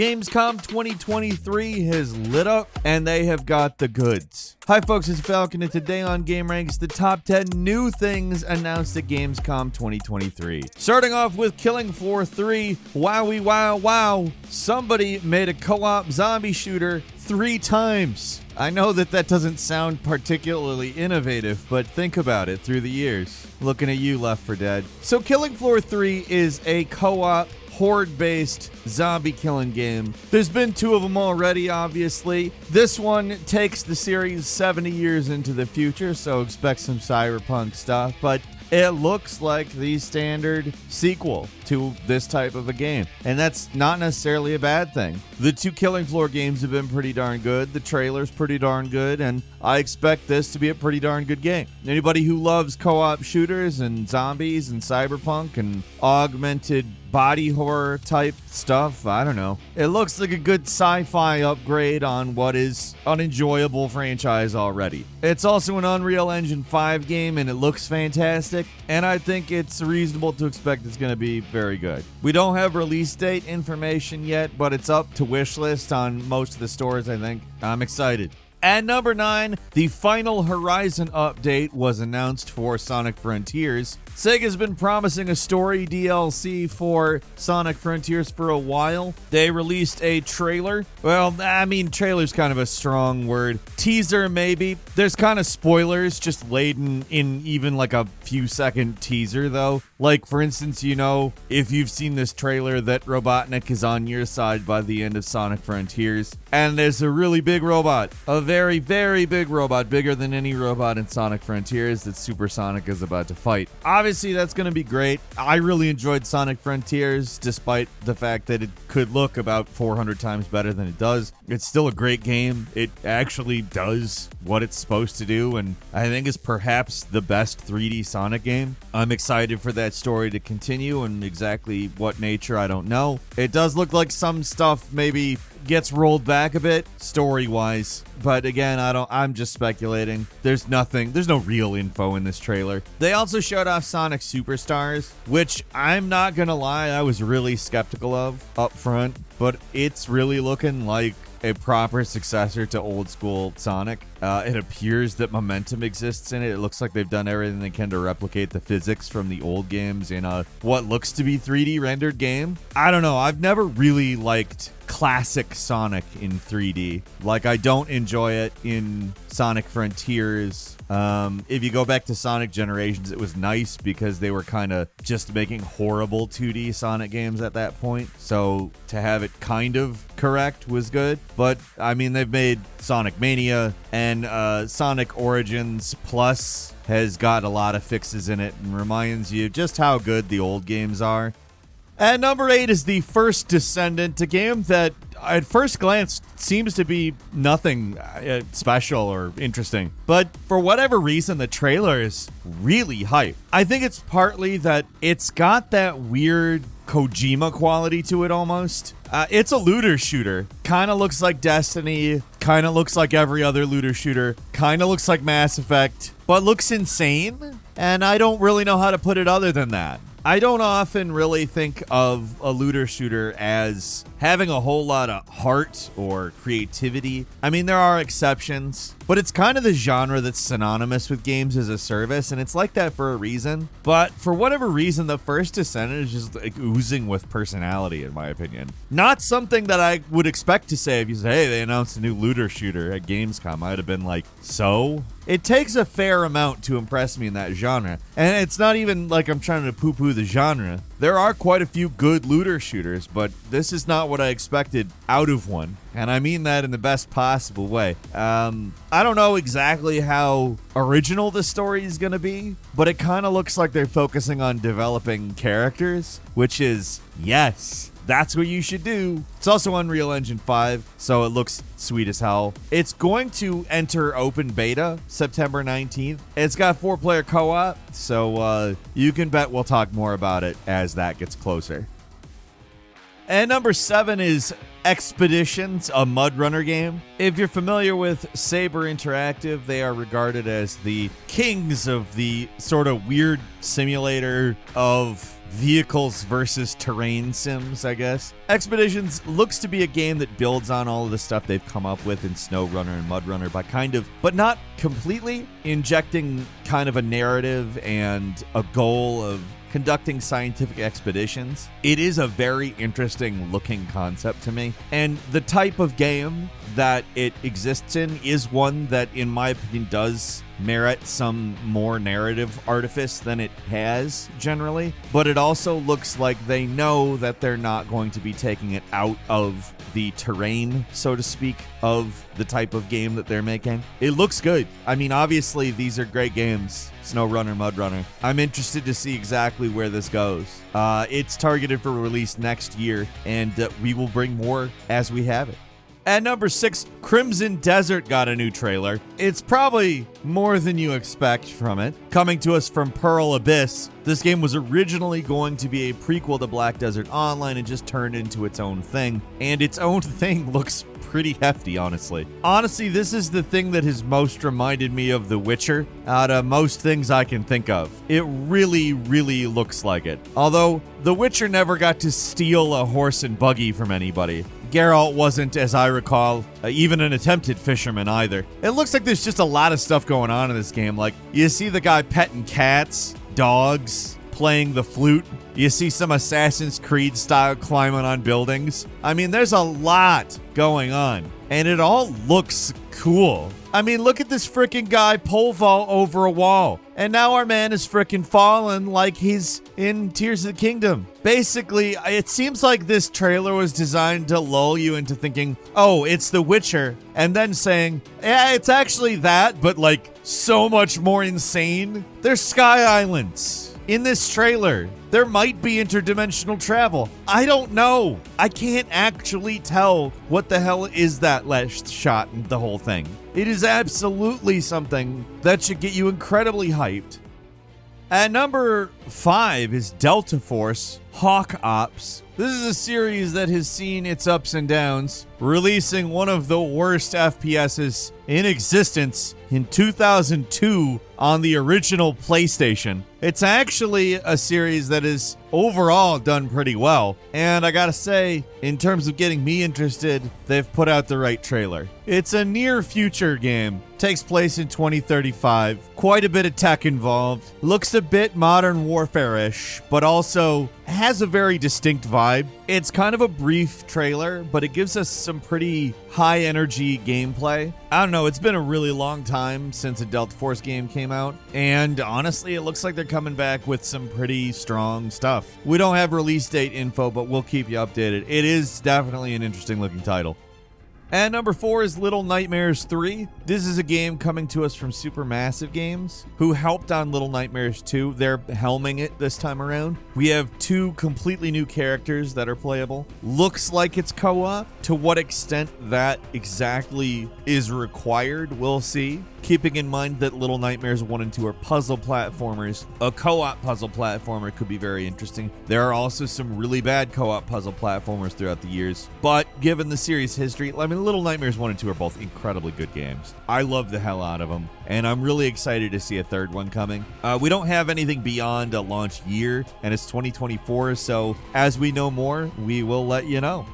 Gamescom 2023 has lit up, and they have got the goods. Hi folks, it's Falcon, and today on GameRanx, the top 10 new things announced at Gamescom 2023. Starting off with Killing Floor 3, wowie wow wow, somebody made a co-op zombie shooter 3 times. I know that doesn't sound particularly innovative, but think about it through the years. Looking at you, Left 4 Dead. So Killing Floor 3 is a co-op horde-based zombie killing game. There's been 2 of them already, obviously. This one takes the series 70 years into the future, so expect some cyberpunk stuff, but it looks like the standard sequel to this type of a game, and that's not necessarily a bad thing. The 2 Killing Floor games have been pretty darn good. The trailer's pretty darn good, and I expect this to be a pretty darn good game. Anybody who loves co-op shooters and zombies and cyberpunk and augmented body horror type stuff, I don't know. It looks like a good sci-fi upgrade on what is an enjoyable franchise already. It's also an Unreal Engine 5 game, and it looks fantastic, and I think it's reasonable to expect it's going to be very good. We don't have release date information yet, but it's up to wishlist on most of the stores, I think. I'm excited. At number 9, the final Horizon update was announced for Sonic Frontiers. Sega's been promising a story DLC for Sonic Frontiers for a while. They released a trailer. Well, I mean, trailer's kind of a strong word. Teaser, maybe. There's kind of spoilers just laden in even like a few second teaser, though. Like, for instance, you know, if you've seen this trailer, that Robotnik is on your side by the end of Sonic Frontiers. And there's a really big robot. A very, very big robot. Bigger than any robot in Sonic Frontiers that Super Sonic is about to fight. Obviously, that's going to be great. I really enjoyed Sonic Frontiers, despite the fact that it could look about 400 times better than it does. It's still a great game. It actually does what it's supposed to do, and I think is perhaps the best 3D Sonic game. I'm excited for that story to continue, and exactly what nature, I don't know. It does look like some stuff maybe gets rolled back a bit story-wise, but again, I'm just speculating. There's no real info in this trailer. They also showed off Sonic Superstars, which I'm not gonna lie, I was really skeptical of up front, but it's really looking like a proper successor to old school Sonic. It appears that momentum exists in it. It looks like they've done everything they can to replicate the physics from the old games in a what looks to be 3D rendered game. I don't know. I've never really liked classic Sonic in 3D. Like, I don't enjoy it in Sonic Frontiers. If you go back to Sonic Generations, it was nice because they were kind of just making horrible 2D Sonic games at that point. So to have it kind of correct was good. But, I mean, they've made Sonic Mania, and Sonic Origins Plus has got a lot of fixes in it and reminds you just how good the old games are. At number 8 is the First Descendant, a game that at first glance seems to be nothing special or interesting. But for whatever reason, the trailer is really hype. I think it's partly that it's got that weird Kojima quality to it almost. It's a looter shooter. Kind of looks like Destiny. Kind of looks like every other looter shooter. Kind of looks like Mass Effect. But looks insane. And I don't really know how to put it other than that. I don't often really think of a looter shooter as having a whole lot of heart or creativity. I mean, there are exceptions, but it's kind of the genre that's synonymous with games as a service, and it's like that for a reason. But for whatever reason, the First Descendant is just like oozing with personality, in my opinion. Not something that I would expect to say if you say, hey, they announced a new looter shooter at Gamescom. I'd have been like, so? It takes a fair amount to impress me in that genre, and it's not even like I'm trying to poo-poo the genre. There are quite a few good looter shooters, but this is not what I expected out of one, and I mean that in the best possible way. I don't know exactly how original the story is going to be, but it kind of looks like they're focusing on developing characters, which is, yes, that's what you should do. It's also Unreal Engine 5, so it looks sweet as hell. It's going to enter open beta September 19th. It's got 4-player co-op, so you can bet we'll talk more about it as that gets closer. And number 7 is Expeditions, a Mudrunner game. If you're familiar with Saber Interactive, they are regarded as the kings of the sort of weird simulator of vehicles versus terrain sims, I guess. Expeditions looks to be a game that builds on all of the stuff they've come up with in SnowRunner and Mudrunner by but not completely, injecting kind of a narrative and a goal of conducting scientific expeditions. It is a very interesting looking concept to me, and the type of game that it exists in is one that, in my opinion, does merit some more narrative artifice than it has generally, but it also looks like they know that they're not going to be taking it out of the terrain, so to speak, of the type of game that they're making. It looks good. I mean, obviously, these are great games. SnowRunner, Mudrunner. I'm interested to see exactly where this goes. It's targeted for release next year, and we will bring more as we have it. At number 6, Crimson Desert got a new trailer. It's probably more than you expect from it. Coming to us from Pearl Abyss, this game was originally going to be a prequel to Black Desert Online and just turned into its own thing. And its own thing looks pretty hefty, honestly. Honestly, this is the thing that has most reminded me of The Witcher out of most things I can think of. It really, really looks like it. Although, The Witcher never got to steal a horse and buggy from anybody. Geralt wasn't, as I recall, even an attempted fisherman either. It looks like there's just a lot of stuff going on in this game. Like, you see the guy petting cats, dogs, playing the flute. You see some Assassin's Creed style climbing on buildings. I mean, there's a lot going on, and it all looks cool. I mean, look at this freaking guy pole vault over a wall. And now our man is freaking fallen like he's in Tears of the Kingdom. Basically, it seems like this trailer was designed to lull you into thinking, oh, it's The Witcher. And then saying, yeah, it's actually that, but like so much more insane. There's Sky Islands in this trailer. There might be interdimensional travel. I don't know. I can't actually tell what the hell is that last shot in the whole thing. It is absolutely something that should get you incredibly hyped. At number 5 is Delta Force Hawk Ops. This is a series that has seen its ups and downs, releasing one of the worst FPSs in existence in 2002 on the original PlayStation. It's actually a series that is overall done pretty well, and I gotta say, in terms of getting me interested, they've put out the right trailer. It's a near future game, takes place in 2035, quite a bit of tech involved, looks a bit Modern Warfare-ish, but also has a very distinct vibe. It's kind of a brief trailer, but it gives us some pretty high energy gameplay. I don't know, it's been a really long time since a Delta Force game came out, and honestly, it looks like they're coming back with some pretty strong stuff. We don't have release date info, but we'll keep you updated. It is definitely an interesting looking title. And number 4 is Little Nightmares 3. This is a game coming to us from Supermassive Games, who helped on Little Nightmares 2. They're helming it this time around. We have 2 completely new characters that are playable. Looks like it's co-op. To what extent that exactly is required, we'll see. Keeping in mind that Little Nightmares 1 and 2 are puzzle platformers, a co-op puzzle platformer could be very interesting. There are also some really bad co-op puzzle platformers throughout the years, but given the series history, I mean, Little Nightmares 1 and 2 are both incredibly good games. I love the hell out of them, and I'm really excited to see a third one coming. We don't have anything beyond a launch year, and it's 2024, so as we know more, we will let you know.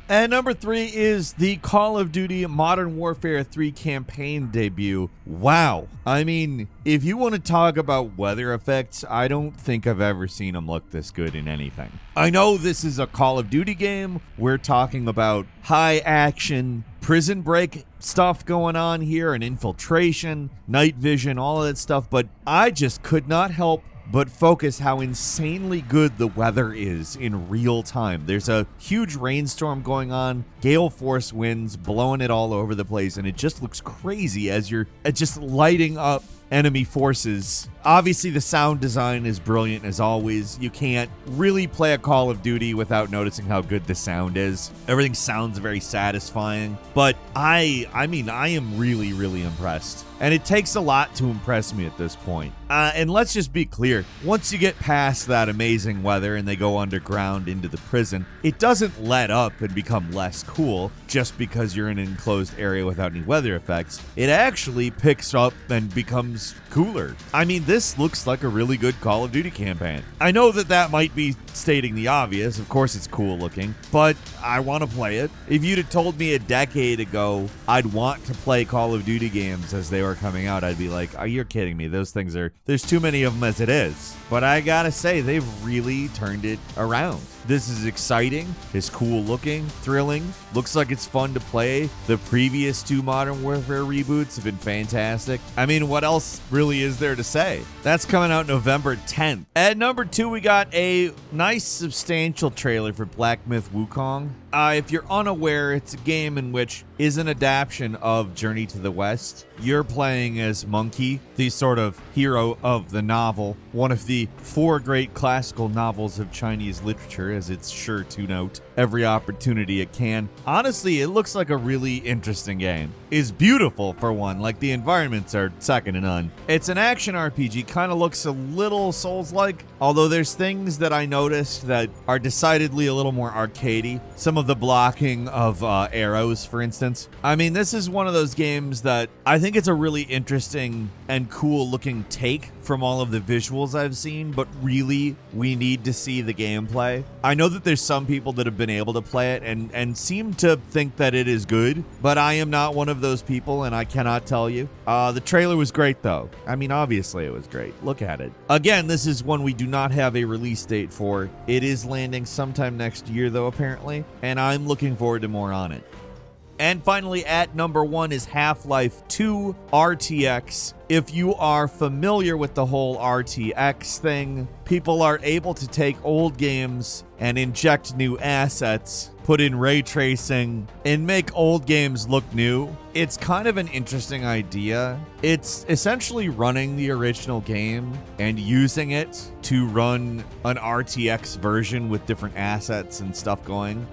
And number 3 is the Call of Duty Modern Warfare 3 campaign debut. Wow. I mean, if you want to talk about weather effects, I don't think I've ever seen them look this good in anything. I know this is a Call of Duty game. We're talking about high action, prison break stuff going on here, and infiltration, night vision, all of that stuff, but I just could not help but focus how insanely good the weather is in real time. There's a huge rainstorm going on, gale force winds blowing it all over the place, and it just looks crazy as you're just lighting up enemy forces. Obviously, the sound design is brilliant as always. You can't really play a Call of Duty without noticing how good the sound is. Everything sounds very satisfying, but I am really, really impressed. And it takes a lot to impress me at this point. And let's just be clear, once you get past that amazing weather and they go underground into the prison, it doesn't let up and become less cool just because you're in an enclosed area without any weather effects. It actually picks up and becomes cooler. I mean, this looks like a really good Call of Duty campaign. I know that might be stating the obvious. Of course it's cool looking, but I want to play it. If you'd have told me a decade ago I'd want to play Call of Duty games as they were coming out, I'd be like, oh, you're kidding me. Those things there's too many of them as it is. But I gotta say, they've really turned it around. This is exciting, it's cool looking, thrilling, looks like it's fun to play. The previous 2 Modern Warfare reboots have been fantastic. I mean, what else really is there to say? That's coming out November 10th. At number 2, we got a nice substantial trailer for Black Myth Wukong. If you're unaware, it's a game in which is an adaptation of Journey to the West. You're playing as Monkey, the sort of hero of the novel, one of the 4 great classical novels of Chinese literature, as it's sure to note every opportunity it can. Honestly, it looks like a really interesting game. It's beautiful for one, like the environments are second to none. It's an action RPG, kind of looks a little Souls-like, although there's things that I noticed that are decidedly a little more arcadey. Some of the blocking of arrows, for instance. I mean, this is one of those games that I think it's a really interesting and cool looking take from all of the visuals I've seen, but really we need to see the gameplay. I know that there's some people that have been able to play it and seem to think that it is good, but I am not one of those people and I cannot tell you. The trailer was great though. I mean, obviously it was great. Look at it. Again, this is one we do not have a release date for. It is landing sometime next year though, apparently, and I'm looking forward to more on it. And finally, at number 1 is Half-Life 2 RTX. If you are familiar with the whole RTX thing, people are able to take old games and inject new assets, put in ray tracing, and make old games look new. It's kind of an interesting idea. It's essentially running the original game and using it to run an RTX version with different assets and stuff going.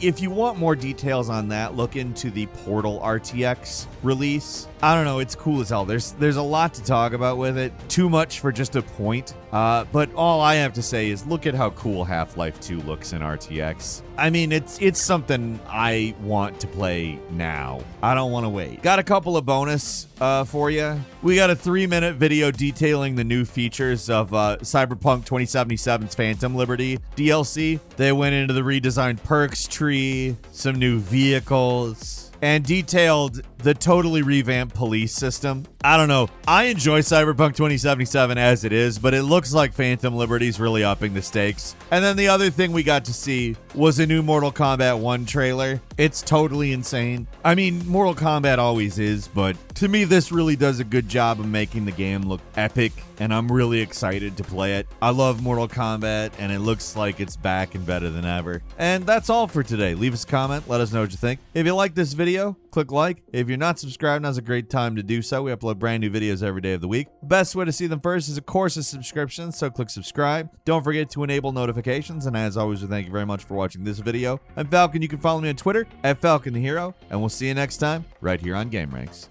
If you want more details on that, look into the Portal RTX release. I don't know, it's cool as hell. There's a lot to talk about with it. Too much for just a point. But all I have to say is look at how cool Half-Life 2 looks in RTX. I mean, it's something I want to play now. I don't want to wait. Got a couple of bonus for you. We got a 3-minute video detailing the new features of Cyberpunk 2077's Phantom Liberty DLC. They went into the redesigned perks tree, some new vehicles, and detailed the totally revamped police system. I don't know. I enjoy Cyberpunk 2077 as it is, but it looks like Phantom Liberty's really upping the stakes. And then the other thing we got to see was a new Mortal Kombat 1 trailer. It's totally insane. I mean, Mortal Kombat always is, but to me, this really does a good job of making the game look epic, and I'm really excited to play it. I love Mortal Kombat, and it looks like it's back and better than ever. And that's all for today. Leave us a comment. Let us know what you think. If you like this video, click like. If you're not subscribed, now's a great time to do so. We upload brand new videos every day of the week. The best way to see them first is, of course, a subscription, so click subscribe. Don't forget to enable notifications, and as always, we thank you very much for watching this video. I'm Falcon. You can follow me on Twitter @FalconTheHero, and we'll see you next time right here on GameRanx.